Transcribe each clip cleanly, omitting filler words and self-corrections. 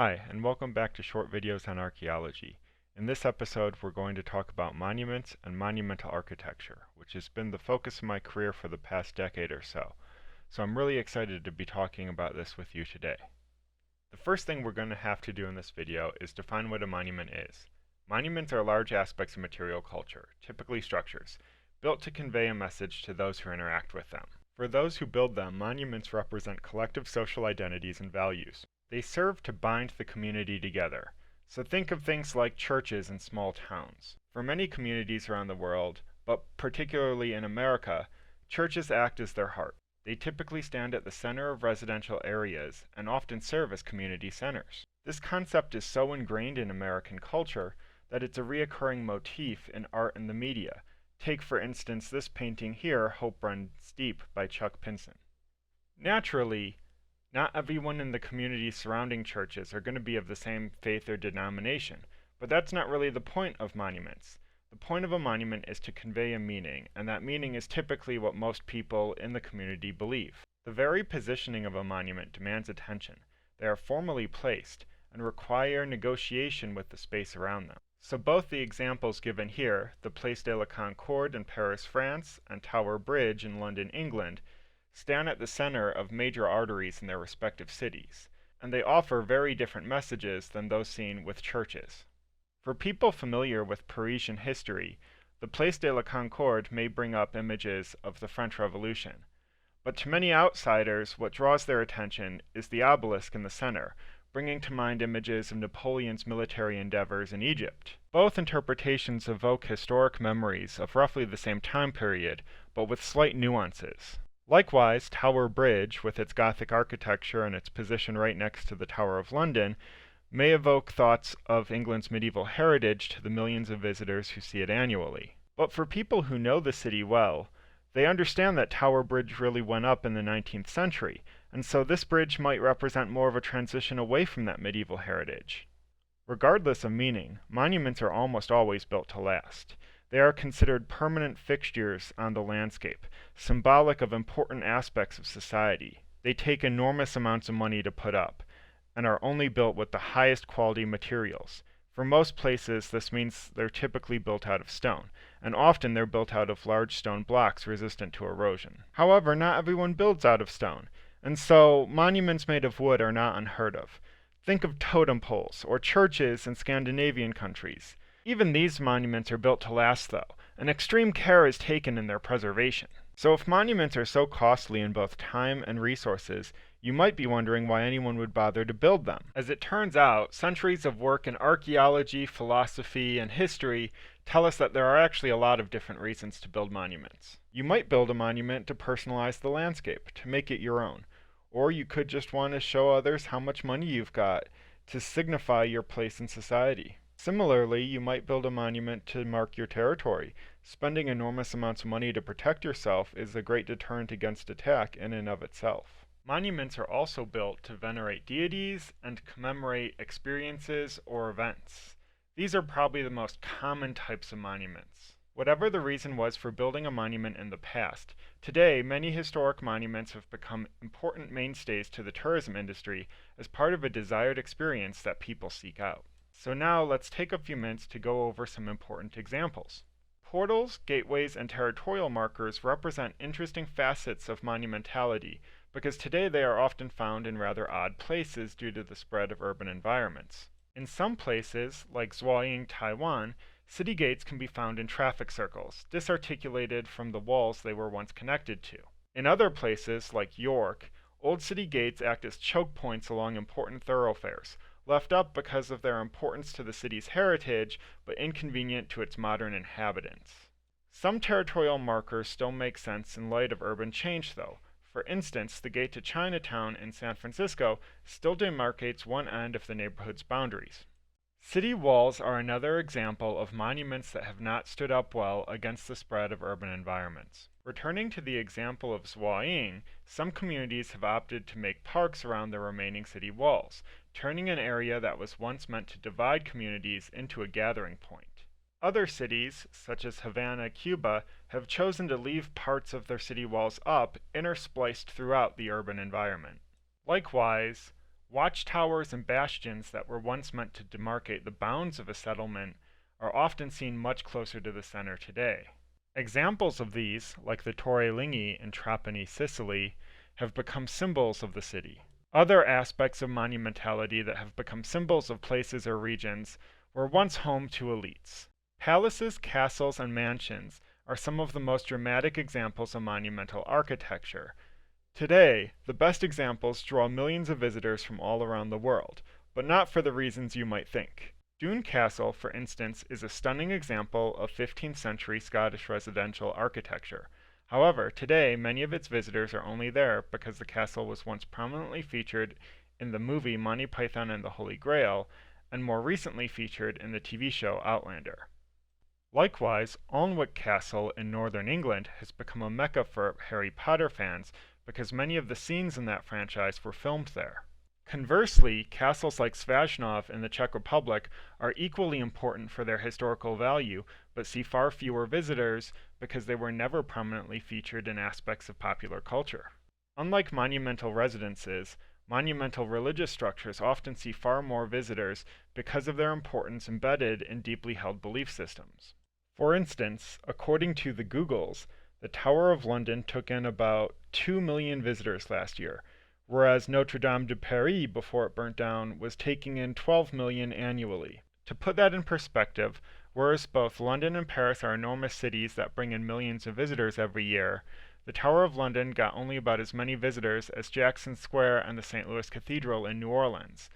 Hi, and welcome back to Short Videos on Archaeology. In this episode, we're going to talk about monuments and monumental architecture, which has been the focus of my career for the past decade or so. So I'm really excited to be talking about this with you today. The first thing we're going to have to do in this video is define what a monument is. Monuments are large aspects of material culture, typically structures, built to convey a message to those who interact with them. For those who build them, monuments represent collective social identities and values. They serve to bind the community together. So think of things like churches in small towns. For many communities around the world, but particularly in America, churches act as their heart. They typically stand at the center of residential areas and often serve as community centers. This concept is so ingrained in American culture that it's a reoccurring motif in art and the media. Take, for instance, this painting here, Hope Runs Deep by Chuck Pinson. Naturally, not everyone in the community surrounding churches are going to be of the same faith or denomination, but that's not really the point of monuments. The point of a monument is to convey a meaning, and that meaning is typically what most people in the community believe. The very positioning of a monument demands attention. They are formally placed and require negotiation with the space around them. So both the examples given here, the Place de la Concorde in Paris, France, and Tower Bridge in London, England, stand at the center of major arteries in their respective cities, and they offer very different messages than those seen with churches. For people familiar with Parisian history, the Place de la Concorde may bring up images of the French Revolution. But to many outsiders, what draws their attention is the obelisk in the center, bringing to mind images of Napoleon's military endeavors in Egypt. Both interpretations evoke historic memories of roughly the same time period, but with slight nuances. Likewise, Tower Bridge, with its Gothic architecture and its position right next to the Tower of London, may evoke thoughts of England's medieval heritage to the millions of visitors who see it annually. But for people who know the city well, they understand that Tower Bridge really went up in the 19th century, and so this bridge might represent more of a transition away from that medieval heritage. Regardless of meaning, monuments are almost always built to last. They are considered permanent fixtures on the landscape, symbolic of important aspects of society. They take enormous amounts of money to put up, and are only built with the highest quality materials. For most places, this means they're typically built out of stone, and often they're built out of large stone blocks resistant to erosion. However, not everyone builds out of stone, and so monuments made of wood are not unheard of. Think of totem poles, or churches in Scandinavian countries. Even these monuments are built to last though, and extreme care is taken in their preservation. So if monuments are so costly in both time and resources, you might be wondering why anyone would bother to build them. As it turns out, centuries of work in archaeology, philosophy, and history tell us that there are actually a lot of different reasons to build monuments. You might build a monument to personalize the landscape, to make it your own. Or you could just want to show others how much money you've got, to signify your place in society. Similarly, you might build a monument to mark your territory. Spending enormous amounts of money to protect yourself is a great deterrent against attack in and of itself. Monuments are also built to venerate deities and commemorate experiences or events. These are probably the most common types of monuments. Whatever the reason was for building a monument in the past, today many historic monuments have become important mainstays to the tourism industry as part of a desired experience that people seek out. So now let's take a few minutes to go over some important examples. Portals, gateways, and territorial markers represent interesting facets of monumentality because today they are often found in rather odd places due to the spread of urban environments. In some places, like Zhuoying, Taiwan, city gates can be found in traffic circles, disarticulated from the walls they were once connected to. In other places, like York, old city gates act as choke points along important thoroughfares, left up because of their importance to the city's heritage, but inconvenient to its modern inhabitants. Some territorial markers still make sense in light of urban change, though. For instance, the gate to Chinatown in San Francisco still demarcates one end of the neighborhood's boundaries. City walls are another example of monuments that have not stood up well against the spread of urban environments. Returning to the example of Zhuoying, some communities have opted to make parks around the remaining city walls, turning an area that was once meant to divide communities into a gathering point. Other cities, such as Havana, Cuba, have chosen to leave parts of their city walls up, interspliced throughout the urban environment. Likewise, Watchtowers and bastions that were once meant to demarcate the bounds of a settlement are often seen much closer to the center today. Examples of these, like the Torre Linghi in Trapani, Sicily, have become symbols of the city. Other aspects of monumentality that have become symbols of places or regions were once home to elites. Palaces, castles, and mansions are some of the most dramatic examples of monumental architecture. Today, the best examples draw millions of visitors from all around the world, but not for the reasons you might think. Doune Castle, for instance, is a stunning example of 15th century Scottish residential architecture. However, today many of its visitors are only there because the castle was once prominently featured in the movie Monty Python and the Holy Grail, and more recently featured in the TV show Outlander. Likewise, Alnwick Castle in northern England has become a mecca for Harry Potter fans because many of the scenes in that franchise were filmed there. Conversely, castles like Svažnov in the Czech Republic are equally important for their historical value, but see far fewer visitors because they were never prominently featured in aspects of popular culture. Unlike monumental residences, monumental religious structures often see far more visitors because of their importance embedded in deeply held belief systems. For instance, according to the Googles, the Tower of London took in about 2 million visitors last year, whereas Notre Dame de Paris, before it burnt down, was taking in 12 million annually. To put that in perspective, whereas both London and Paris are enormous cities that bring in millions of visitors every year, the Tower of London got only about as many visitors as Jackson Square and the St. Louis Cathedral in New Orleans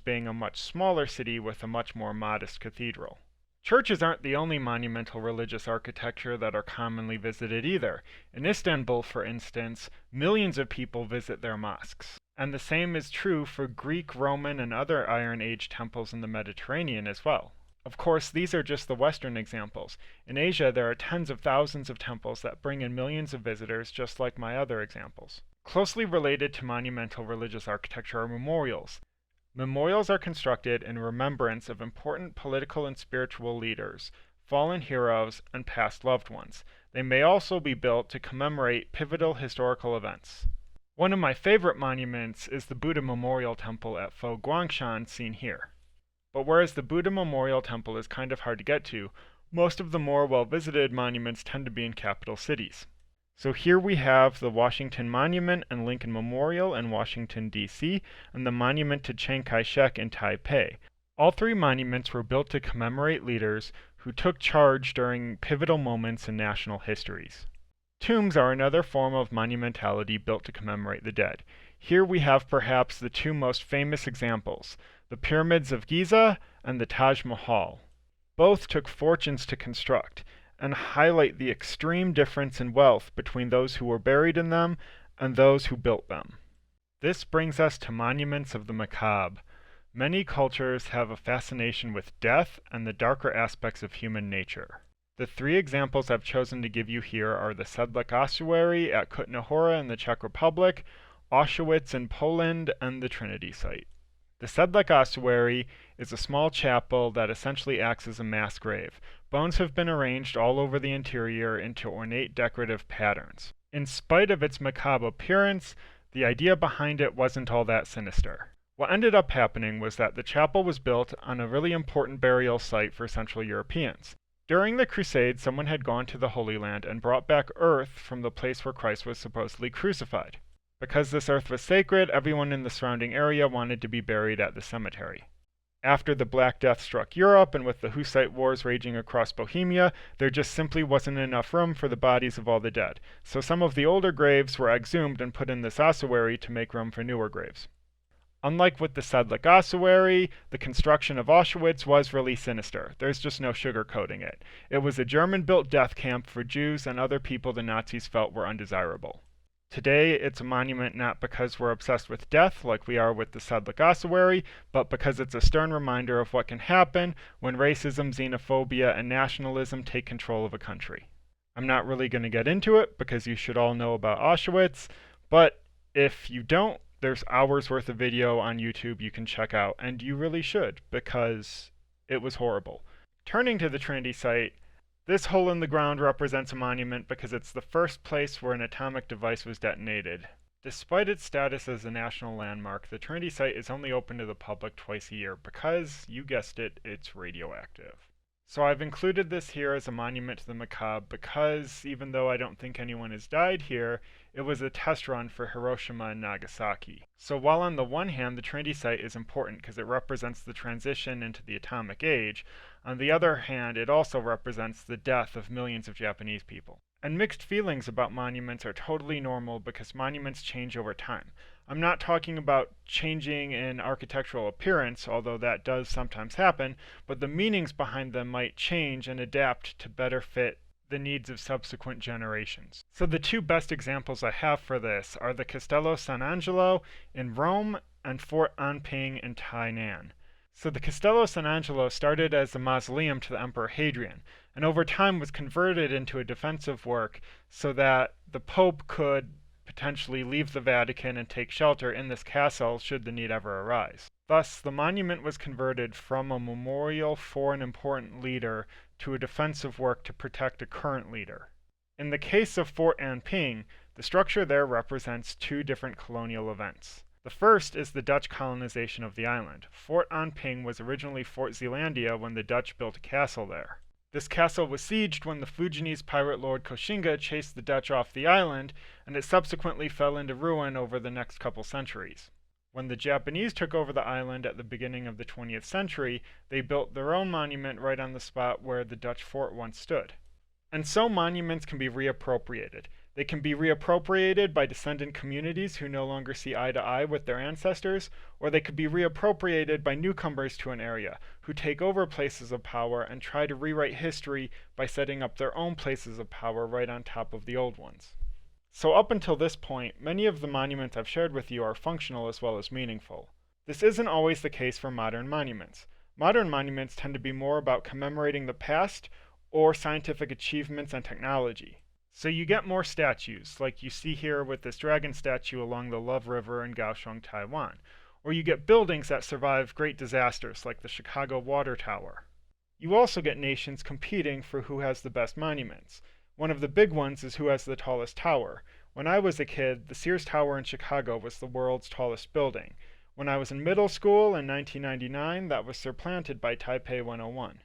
being a much smaller city with a much more modest cathedral. Churches aren't the only monumental religious architecture that are commonly visited either. In Istanbul, for instance, millions of people visit their mosques. And the same is true for Greek, Roman, and other Iron Age temples in the Mediterranean as well. Of course, these are just the Western examples. In Asia, there are tens of thousands of temples that bring in millions of visitors, just like my other examples. Closely related to monumental religious architecture are memorials. Memorials are constructed in remembrance of important political and spiritual leaders, fallen heroes, and past loved ones. They may also be built to commemorate pivotal historical events. One of my favorite monuments is the Buddha Memorial Temple at Fo Guangshan, seen here. But whereas the Buddha Memorial Temple is kind of hard to get to, most of the more well-visited monuments tend to be in capital cities. So here we have the Washington Monument and Lincoln Memorial in Washington, D.C., and the Monument to Chiang Kai-shek in Taipei. All three monuments were built to commemorate leaders who took charge during pivotal moments in national histories. Tombs are another form of monumentality built to commemorate the dead. Here we have perhaps the two most famous examples, the Pyramids of Giza and the Taj Mahal. Both took fortunes to construct, and highlight the extreme difference in wealth between those who were buried in them and those who built them. This brings us to monuments of the macabre. Many cultures have a fascination with death and the darker aspects of human nature. The three examples I've chosen to give you here are the Sedlec Ossuary at Kutna Hora in the Czech Republic, Auschwitz in Poland, and the Trinity site. The Sedlec Ossuary is a small chapel that essentially acts as a mass grave. Bones have been arranged all over the interior into ornate decorative patterns. In spite of its macabre appearance, the idea behind it wasn't all that sinister. What ended up happening was that the chapel was built on a really important burial site for Central Europeans. During the Crusades, someone had gone to the Holy Land and brought back earth from the place where Christ was supposedly crucified. Because this earth was sacred, everyone in the surrounding area wanted to be buried at the cemetery. After the Black Death struck Europe, and with the Hussite wars raging across Bohemia, there just simply wasn't enough room for the bodies of all the dead. So some of the older graves were exhumed and put in this ossuary to make room for newer graves. Unlike with the Sedlec Ossuary, the construction of Auschwitz was really sinister. There's just no sugarcoating it. It was a German-built death camp for Jews and other people the Nazis felt were undesirable. Today, it's a monument not because we're obsessed with death like we are with the Sedlec Ossuary, but because it's a stern reminder of what can happen when racism, xenophobia, and nationalism take control of a country. I'm not really going to get into it because you should all know about Auschwitz, but if you don't, there's hours worth of video on YouTube you can check out, and you really should because it was horrible. Turning to the Trinity site, this hole in the ground represents a monument because it's the first place where an atomic device was detonated. Despite its status as a national landmark, the Trinity site is only open to the public twice a year because, you guessed it, it's radioactive. So I've included this here as a monument to the macabre because, even though I don't think anyone has died here, it was a test run for Hiroshima and Nagasaki. So while on the one hand the Trinity site is important because it represents the transition into the atomic age, on the other hand it also represents the death of millions of Japanese people. And mixed feelings about monuments are totally normal because monuments change over time. I'm not talking about changing in architectural appearance, although that does sometimes happen, but the meanings behind them might change and adapt to better fit the needs of subsequent generations. So the two best examples I have for this are the Castello San Angelo in Rome and Fort Anping in Tainan. So the Castello San Angelo started as a mausoleum to the Emperor Hadrian, and over time was converted into a defensive work so that the Pope could potentially leave the Vatican and take shelter in this castle should the need ever arise. Thus, the monument was converted from a memorial for an important leader to a defensive work to protect a current leader. In the case of Fort Anping, the structure there represents two different colonial events. The first is the Dutch colonization of the island. Fort Anping was originally Fort Zeelandia when the Dutch built a castle there. This castle was sieged when the Fujianese pirate lord Koshinga chased the Dutch off the island, and it subsequently fell into ruin over the next couple centuries. When the Japanese took over the island at the beginning of the 20th century, they built their own monument right on the spot where the Dutch fort once stood. And so monuments can be reappropriated. They can be reappropriated by descendant communities who no longer see eye to eye with their ancestors, or they could be reappropriated by newcomers to an area who take over places of power and try to rewrite history by setting up their own places of power right on top of the old ones. So up until this point, many of the monuments I've shared with you are functional as well as meaningful. This isn't always the case for modern monuments. Modern monuments tend to be more about commemorating the past or scientific achievements and technology. So you get more statues, like you see here with this dragon statue along the Love River in Kaohsiung, Taiwan. Or you get buildings that survive great disasters, like the Chicago Water Tower. You also get nations competing for who has the best monuments. One of the big ones is who has the tallest tower. When I was a kid, the Sears Tower in Chicago was the world's tallest building. When I was in middle school in 1999, that was supplanted by Taipei 101.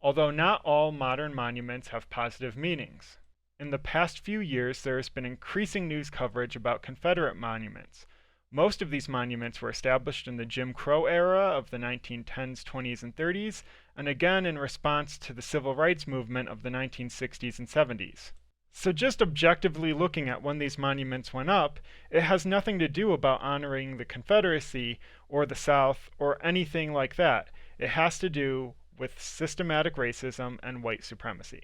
Although not all modern monuments have positive meanings. In the past few years, there has been increasing news coverage about Confederate monuments. Most of these monuments were established in the Jim Crow era of the 1910s, 20s, and 30s, and again in response to the civil rights movement of the 1960s and 70s. So just objectively looking at when these monuments went up, it has nothing to do about honoring the Confederacy or the South or anything like that. It has to do with systematic racism and white supremacy.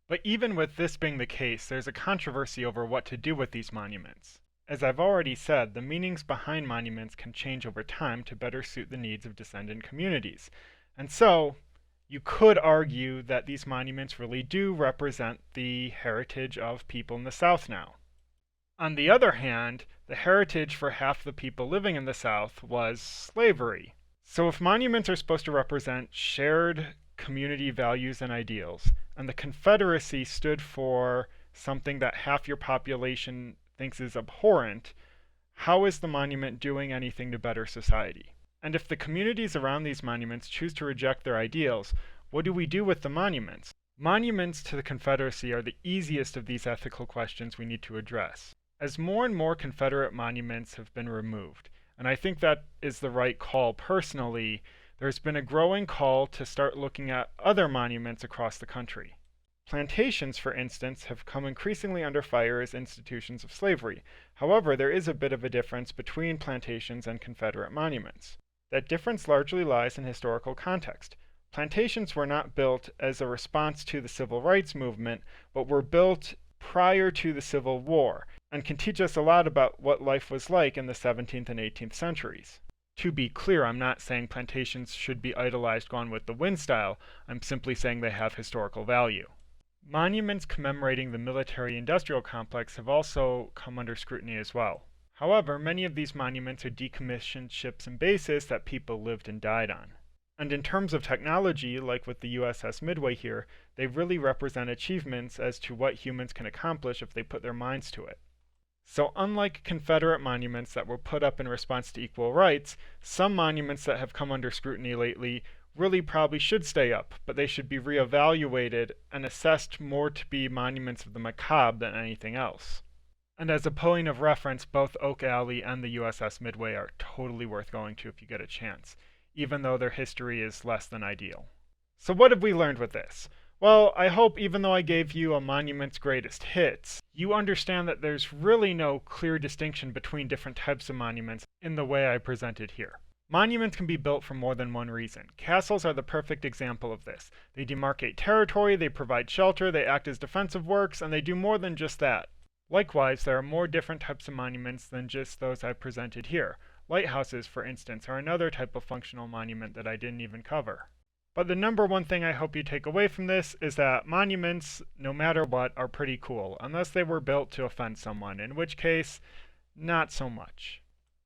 But even with this being the case, there's a controversy over what to do with these monuments. As I've already said, the meanings behind monuments can change over time to better suit the needs of descendant communities. And so, you could argue that these monuments really do represent the heritage of people in the South now. On the other hand, the heritage for half the people living in the South was slavery. So if monuments are supposed to represent shared community values and ideals, and the Confederacy stood for something that half your population thinks is abhorrent, how is the monument doing anything to better society? And if the communities around these monuments choose to reject their ideals, what do we do with the monuments? Monuments to the Confederacy are the easiest of these ethical questions we need to address. As more and more Confederate monuments have been removed, and I think that is the right call personally, there's been a growing call to start looking at other monuments across the country. Plantations, for instance, have come increasingly under fire as institutions of slavery. However, there is a bit of a difference between plantations and Confederate monuments. That difference largely lies in historical context. Plantations were not built as a response to the civil rights movement, but were built prior to the Civil War, and can teach us a lot about what life was like in the 17th and 18th centuries. To be clear, I'm not saying plantations should be idolized Gone with the Wind style. I'm simply saying they have historical value. Monuments commemorating the military-industrial complex have also come under scrutiny as well. However, many of these monuments are decommissioned ships and bases that people lived and died on. And in terms of technology, like with the USS Midway here, they really represent achievements as to what humans can accomplish if they put their minds to it. So unlike Confederate monuments that were put up in response to equal rights, some monuments that have come under scrutiny lately really probably should stay up, but they should be reevaluated and assessed more to be monuments of the macabre than anything else. And as a point of reference, both Oak Alley and the USS Midway are totally worth going to if you get a chance, even though their history is less than ideal. So what have we learned with this? Well, I hope even though I gave you a monument's greatest hits, you understand that there's really no clear distinction between different types of monuments in the way I presented here. Monuments can be built for more than one reason. Castles are the perfect example of this. They demarcate territory, they provide shelter, they act as defensive works, and they do more than just that. Likewise, there are more different types of monuments than just those I presented here. Lighthouses, for instance, are another type of functional monument that I didn't even cover. But the number one thing I hope you take away from this is that monuments, no matter what, are pretty cool, unless they were built to offend someone, in which case, not so much.